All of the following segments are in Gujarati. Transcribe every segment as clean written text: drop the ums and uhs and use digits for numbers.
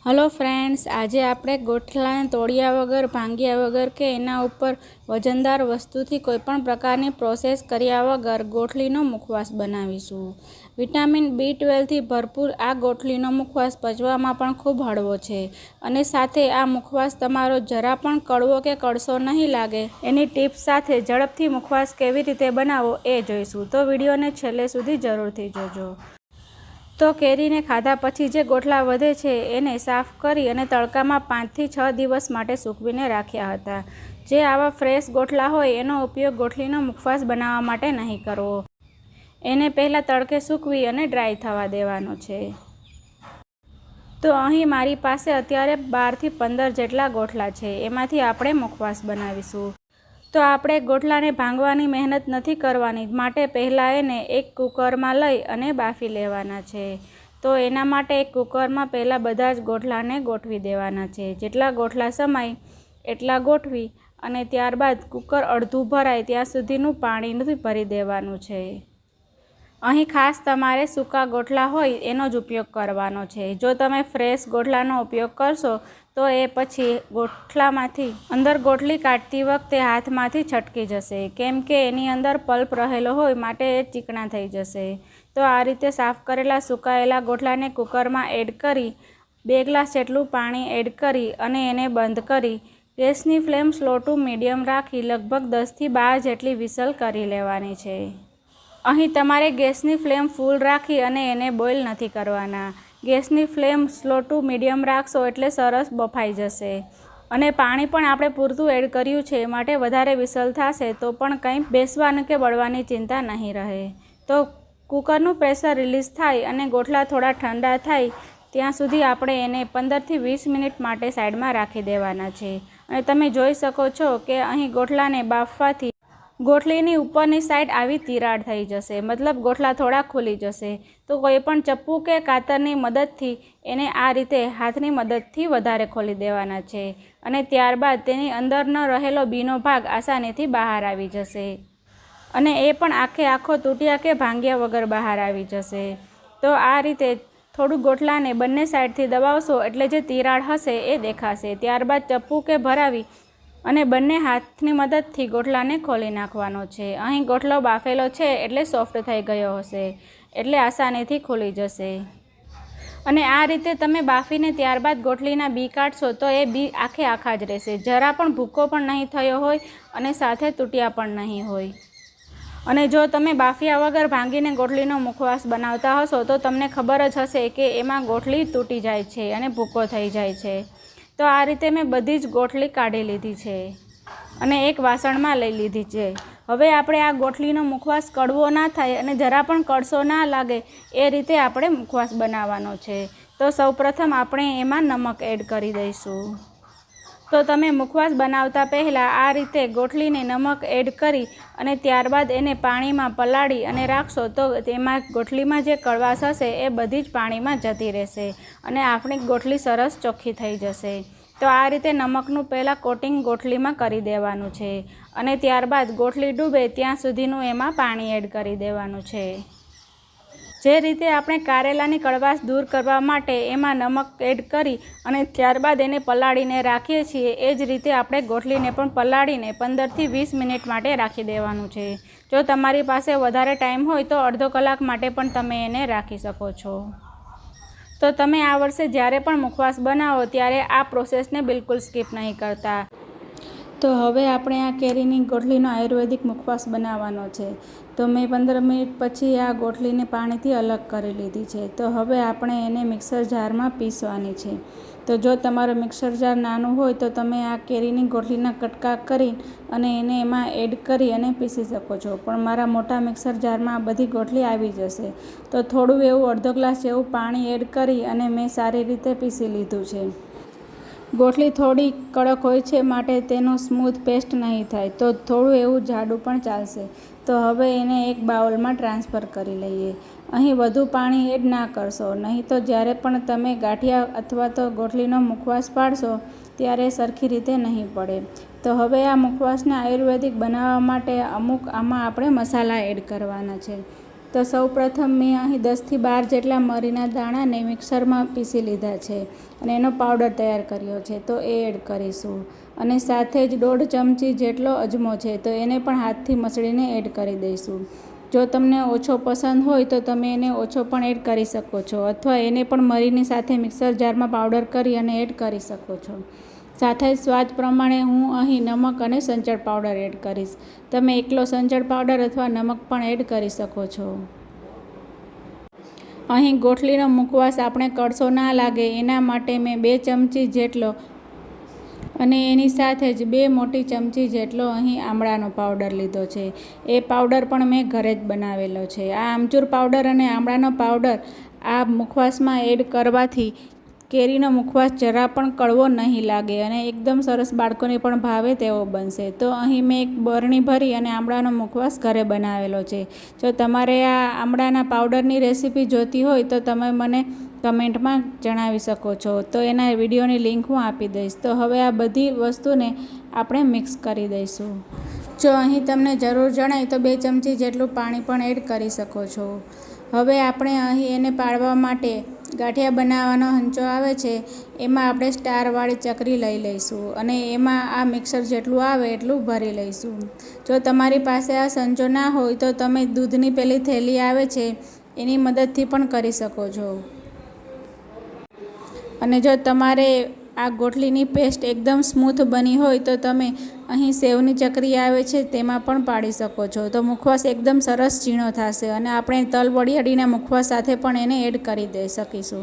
હલો ફ્રેન્ડ્સ, આજે આપણે ગોઠલાને તોડ્યા વગર, ભાંગ્યા વગર કે એના ઉપર વજનદાર વસ્તુથી કોઈપણ પ્રકારની પ્રોસેસ કર્યા વગર ગોઠલીનો મુખવાસ બનાવીશું. વિટામિન B12થી ભરપૂર આ ગોઠલીનો મુખવાસ પચવામાં પણ ખૂબ હળવો છે અને સાથે આ મુખવાસ તમારો જરા પણ કડવો કે કડસો નહીં લાગે. એની ટિપ્સ સાથે ઝડપથી મુખવાસ કેવી રીતે બનાવવો એ જોઈશું, તો વિડીયોને છેલ્લે સુધી જરૂરથી જોજો. તો કેરીને ખાધા પછી જે ગોઠલા વધે છે એને સાફ કરી અને તડકામાં 5 થી 6 દિવસ માટે સૂકવીને રાખ્યા હતા. જે આવા ફ્રેશ ગોઠલા હોય એનો ઉપયોગ ગોઠલીનો મુખવાસ બનાવવા માટે નહીં કરવો. એને પહેલાં તડકે સૂકવી અને ડ્રાય થવા દેવાનો છે. તો અહીં મારી પાસે અત્યારે 12 થી 15 જેટલા ગોઠલા છે. એમાંથી આપણે મુખવાસ બનાવીશું. તો આપણે ગોઠલાને ભાંગવાની મહેનત નથી કરવાની, માટે પહેલાં એને એક કુકરમાં લઈ અને બાફી લેવાના છે. તો એના માટે એક કુકરમાં પહેલાં બધા જ ગોઠલાને ગોઠવી દેવાના છે. જેટલા ગોઠલા સમાય એટલા ગોઠવી અને ત્યારબાદ કુકર અડધું ભરાય ત્યાં સુધીનું પાણી ભરી દેવાનું છે. અહીં ખાસ તમારે સૂકા ગોઠલા હોય એનો જ ઉપયોગ કરવાનો છે. જો તમે ફ્રેશ ગોઠલાનો ઉપયોગ કરશો તો એ પછી ગોઠલામાંથી અંદર ગોઠલી કાઢતી વખતે હાથમાંથી છટકી જશે, કેમ કે એની અંદર પલ્પ રહેલો હોય, માટે એ ચીકણા થઈ જશે. તો આ રીતે સાફ કરેલા સુકાયેલા ગોઠલાને કુકરમાં એડ કરી 2 ગ્લાસ જેટલું પાણી એડ કરી અને એને બંધ કરી ગેસની ફ્લેમ સ્લો ટુ મીડિયમ રાખી લગભગ 10 થી 12 જેટલી વિસલ કરી લેવાની છે. અહીં તમારે ગેસની ફ્લેમ ફૂલ રાખી અને એને બોઇલ નથી કરવાના. ગેસની ફ્લેમ સ્લો ટુ મીડિયમ રાખશો એટલે સરસ બફાઈ જશે. અને પાણી પણ આપણે પૂરતું એડ કર્યું છે, માટે વધારે વિસલ થશે તો પણ કંઈ બેસવાનું કે બળવાની ચિંતા નહીં રહે. તો કુકરનું પ્રેશર રિલીઝ થાય અને ગોઠલા થોડા ઠંડા થાય ત્યાં સુધી આપણે એને 15 થી 20 મિનિટ માટે સાઈડમાં રાખી દેવાના છે. અને તમે જોઈ શકો છો કે અહીં ગોઠલાને બાફવાથી ગોઠલીની ઉપરની સાઈડ આવી તિરાડ થઈ જશે, મતલબ ગોઠલા થોડા ખુલી જશે. તો કોઈ પણ ચપ્પુ કે કાતરની મદદથી એને આ રીતે હાથની મદદથી વધારે ખોલી દેવાના છે અને ત્યારબાદ તેની અંદરનો રહેલો બીનો ભાગ આસાનીથી બહાર આવી જશે અને એ પણ આખો તૂટ્યા કે ભાંગ્યા વગર બહાર આવી જશે. તો આ રીતે થોડું ગોઠલાને બંને સાઈડથી દબાવશો એટલે જે તિરાડ હશે એ દેખાશે. ત્યારબાદ ચપ્પુ કે ભરાવી અને બંને હાથની મદદથી ગોઠલાને ખોલી નાખવાનો છે. અહીં ગોઠલો બાફેલો છે એટલે સોફ્ટ થઈ ગયો હશે, એટલે આસાનીથી ખુલી જશે. અને આ રીતે તમે બાફીને ત્યારબાદ ગોઠલીના બી કાઢશો તો એ બી આખા જ રહેશે. જરા પણ ભૂકો પણ નહીં થયો હોય અને સાથે તૂટ્યા પણ નહીં હોય. અને જો તમે બાફ્યા વગર ભાંગીને ગોઠલીનો મુખવાસ બનાવતા હશો તો તમને ખબર જ હશે કે એમાં ગોઠલી તૂટી જાય છે અને ભૂકો થઈ જાય છે. તો આ રીતે મેં બધી જ ગોઠલી કાઢી લીધી છે અને એક વાસણમાં લઈ લીધી છે. હવે આપણે આ ગોઠલીનો મુખવાસ કડવો ના થાય અને જરા પણ કડસો ના લાગે એ રીતે આપણે મુખવાસ બનાવવાનો છે. તો સૌપ્રથમ આપણે એમાં નમક એડ કરી દઈશું. તો તમે મુખવાસ બનાવતા પહેલાં આ રીતે ગોઠલીને નમક એડ કરી અને ત્યારબાદ એને પાણીમાં પલાળી અને રાખશો તો તેમાં ગોઠલીમાં જે કડવાશ હશે એ બધી જ પાણીમાં જતી રહેશે અને આપણી ગોઠલી સરસ ચોખ્ખી થઈ જશે. તો આ રીતે નમકનું પહેલાં કોટિંગ ગોઠલીમાં કરી દેવાનું છે અને ત્યારબાદ ગોઠલી ડૂબે ત્યાં સુધીનું એમાં પાણી એડ કરી દેવાનું છે. જે રીતે આપણે કારેલાની કડવાશ દૂર કરવા માટે એમાં નમક એડ કરી અને ત્યારબાદ એને પલાળીને રાખીએ છીએ, એ જ રીતે આપણે ગોઠલીને પણ પલાળીને 15 થી 20 મિનિટ માટે રાખી દેવાનું છે. જો તમારી પાસે વધારે ટાઈમ હોય તો અડધો કલાક માટે પણ તમે એને રાખી શકો છો. તો તમે આ વર્ષે જ્યારે પણ મુખવાસ બનાવો ત્યારે આ પ્રોસેસને બિલકુલ સ્કીપ નહીં કરતા. તો હવે આપણે આ કેરીની ગોઠલીનો આયુર્વેદિક મુખવાસ બનાવવાનો છે. તો મેં 15 મિનિટ પછી આ ગોઠલીને પાણીથી અલગ કરી લીધી છે. તો હવે આપણે એને મિક્સર જારમાં પીસવાની છે. તો જો તમારો મિક્સર જાર નાનું હોય તો તમે આ કેરીની ગોઠલીના કટકા કરી અને એને એમાં એડ કરી અને પીસી શકો છો, પણ મારા મોટા મિક્સર જારમાં આ બધી ગોઠલી આવી જશે. તો થોડું એવું અડધો ગ્લાસ જેવું પાણી એડ કરી અને મેં સારી રીતે પીસી લીધું છે. ગોઠલી થોડી કડક હોય છે માટે તેનું સ્મૂથ પેસ્ટ નહીં થાય, તો થોડું એવું જાડું પણ ચાલશે. તો હવે એને એક બાઉલમાં ટ્રાન્સફર કરી લઈએ. અહીં વધુ પાણી એડ ના કરશો, નહીં તો જ્યારે પણ તમે ગાંઠિયા અથવા તો ગોઠલીનો મુખવાસ પાડશો ત્યારે સરખી રીતે નહીં પડે. તો હવે આ મુખવાસને આયુર્વેદિક બનાવવા માટે અમુક આમાં આપણે મસાલા એડ કરવાના છે. તો સૌપ્રથમ મેં અહીં 10થી 12 જેટલા મરીના દાણાને મિક્સરમાં પીસી લીધા છે અને એનો પાવડર તૈયાર કર્યો છે, તો એ એડ કરીશું. અને સાથે જ 1.5 ચમચી જેટલો અજમો છે, તો એને પણ હાથથી મસળીને એડ કરી દઈશું. જો તમને ઓછો પસંદ હોય તો તમે એને ઓછો પણ એડ કરી શકો છો, અથવા એને પણ મરીની સાથે મિક્સર જારમાં પાવડર કરી અને એડ કરી શકો છો. સાથે જ સ્વાદ પ્રમાણે હું અહીં નમક અને સંચળ પાવડર એડ કરીશ. તમે એકલો સંચળ પાવડર અથવા નમક પણ એડ કરી શકો છો. અહીં ગોઠલીનો મુખવાસ આપણે કડસો ના લાગે એના માટે મેં 2 ચમચી જેટલો અને એની સાથે જ 2 મોટી ચમચી જેટલો અહીં આમળાનો પાવડર લીધો છે. એ પાવડર પણ મેં ઘરે જ બનાવેલો છે. આ આમચૂર પાવડર અને આમળાનો પાવડર આ મુખવાસમાં એડ કરવાથી કેરીનો મુખવાસ જરા પણ કડવો નહીં લાગે અને એકદમ સરસ બાળકોને પણ ભાવે તેવો બનશે. તો અહીં મેં એક બરણી ભરી અને આમળાનો મુખવાસ ઘરે બનાવેલો છે. જો તમારે આ આમળાના પાવડરની રેસીપી જોઈતી હોય તો તમે મને કમેન્ટમાં જણાવી શકો છો, તો એના વિડીયોની લિંક હું આપી દઈશ. તો હવે આ બધી વસ્તુને આપણે મિક્સ કરી દઈશું. જો અહીં તમને જરૂર જણાય તો 2 ચમચી જેટલું પાણી પણ એડ કરી શકો છો. હવે આપણે અહીં એને પાડવા માટે ગાંઠિયા બનાવવાનો હંચો આવે છે, એમાં આપણે સ્ટારવાળી ચકરી લઈ લઈશું અને એમાં આ મિક્સર જેટલું આવે એટલું ભરી લઈશું. જો તમારી પાસે આ સંચો ના હોય તો તમે દૂધની પેલી થેલી આવે છે એની મદદથી પણ કરી શકો છો. અને જો તમારે આ ગોઠલીની પેસ્ટ એકદમ સ્મૂથ બની હોય તો તમે અહીં સેવની ચકરી આવે છે તેમાં પણ પાડી શકો છો. તો મુખવાસ એકદમ સરસ ઝીણો થશે અને આપણે તલ વરિયાળીના મુખવાસ સાથે પણ એને એડ કરી દઈ શકીશું.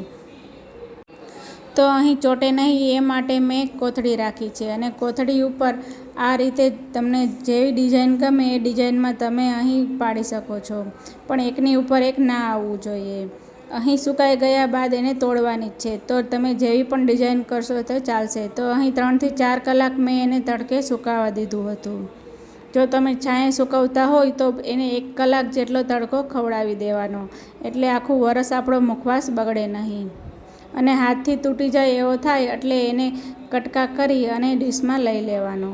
તો અહીં ચોટે નહીં એ માટે મેં કોથળી રાખી છે અને કોથળી ઉપર આ રીતે તમને જેવી ડિઝાઇન ગમે એ ડિઝાઇનમાં તમે અહીં પાડી શકો છો, પણ એકની ઉપર એક ના આવવું જોઈએ. અહીં સુકાઈ ગયા બાદ એને તોડવાની જ છે, તો તમે જેવી પણ ડિઝાઇન કરશો તો ચાલશે. તો અહીં 3થી 4 કલાક મેં એને તડકે સુકાવા દીધું હતું. જો તમે છાંયે સુકવતા હોય તો એને 1 કલાક જેટલો તડકો ખવડાવી દેવાનો, એટલે આખું વરસ આપણો મુખવાસ બગડે નહીં. અને હાથથી તૂટી જાય એવો થાય એટલે એને કટકા કરી અને ડીશમાં લઈ લેવાનો.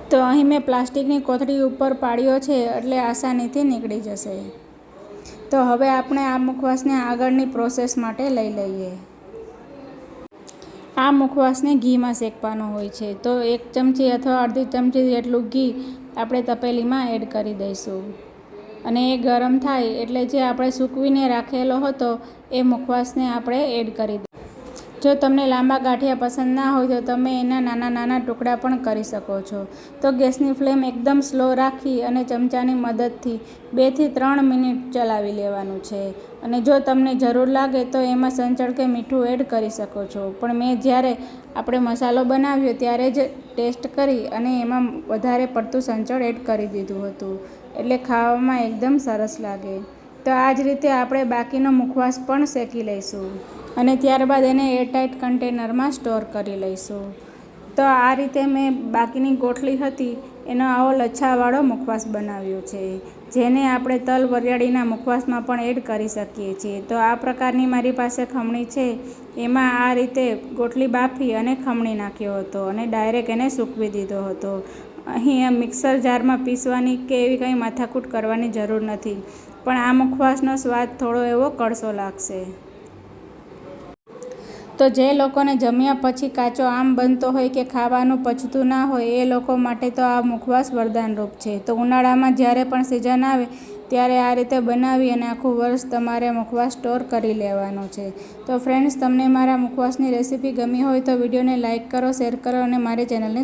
તો અહીં મેં પ્લાસ્ટિકની કોથળી ઉપર પાડ્યો છે એટલે આસાનીથી નીકળી જશે. તો હવે આપણે આ મુખવાસને આગળની પ્રોસેસ માટે લઈ લઈએ. આ મુખવાસને ઘીમાં શેકવાનો હોય છે, તો 1 ચમચી અથવા અડધી ચમચી જેટલું ઘી આપણે તપેલીમાં એડ કરી દઈશું અને એ ગરમ થાય એટલે જે આપણે સૂકવીને રાખેલો હતો એ મુખવાસને આપણે એડ કરી દઈશું. જો તમને લાંબા ગાંઠિયા પસંદ ના હોય તો તમે એના નાના નાના ટુકડા પણ કરી શકો છો. તો ગેસની ફ્લેમ એકદમ સ્લો રાખી અને ચમચાની મદદથી 2 થી 3 મિનિટ ચલાવી લેવાનું છે. અને જો તમને જરૂર લાગે તો એમાં સંચળ કે મીઠું એડ કરી શકો છો, પણ મેં જ્યારે આપણે મસાલો બનાવ્યો ત્યારે જ ટેસ્ટ કરી અને એમાં વધારે પડતું સંચળ એડ કરી દીધું હતું, એટલે ખાવામાં એકદમ સરસ લાગે. તો આ જ રીતે આપણે બાકીનો મુખવાસ પણ શેકી લઈશું અને ત્યારબાદ એને એરટાઇટ કન્ટેનરમાં સ્ટોર કરી લઈશું. તો આ રીતે મેં બાકીની ગોઠલી હતી એનો આવો લચ્છાવાળો મુખવાસ બનાવ્યો છે, જેને આપણે તલ વરિયાળીના મુખવાસમાં પણ એડ કરી શકીએ છીએ. તો આ પ્રકારની મારી પાસે ખમણી છે, એમાં આ રીતે ગોઠલી બાફી અને ખમણી નાખ્યો હતો અને ડાયરેક્ટ એને સૂકવી દીધો હતો. અહીં મિક્સર જારમાં પીસવાની કે એવી કંઈ માથાકૂટ કરવાની જરૂર નથી, પણ આ મુખવાસનો સ્વાદ થોડો એવો કડસો લાગશે. તો જે લોકોને જમ્યા પછી કાચો આમ બનતો હોય કે ખાવાનું પચતું ના હોય એ લોકો માટે તો આ મુખવાસ વરદાનરૂપ છે. તો ઉનાળામાં જ્યારે પણ સિઝન આવે ત્યારે આ રીતે બનાવી અને આખું વર્ષ તમારે મુખવાસ સ્ટોર કરી લેવાનો છે. તો ફ્રેન્ડ્સ, તમને મારા મુખવાસની રેસીપી ગમી હોય તો વિડીયોને લાઇક કરો, શેર કરો અને મારી ચેનલને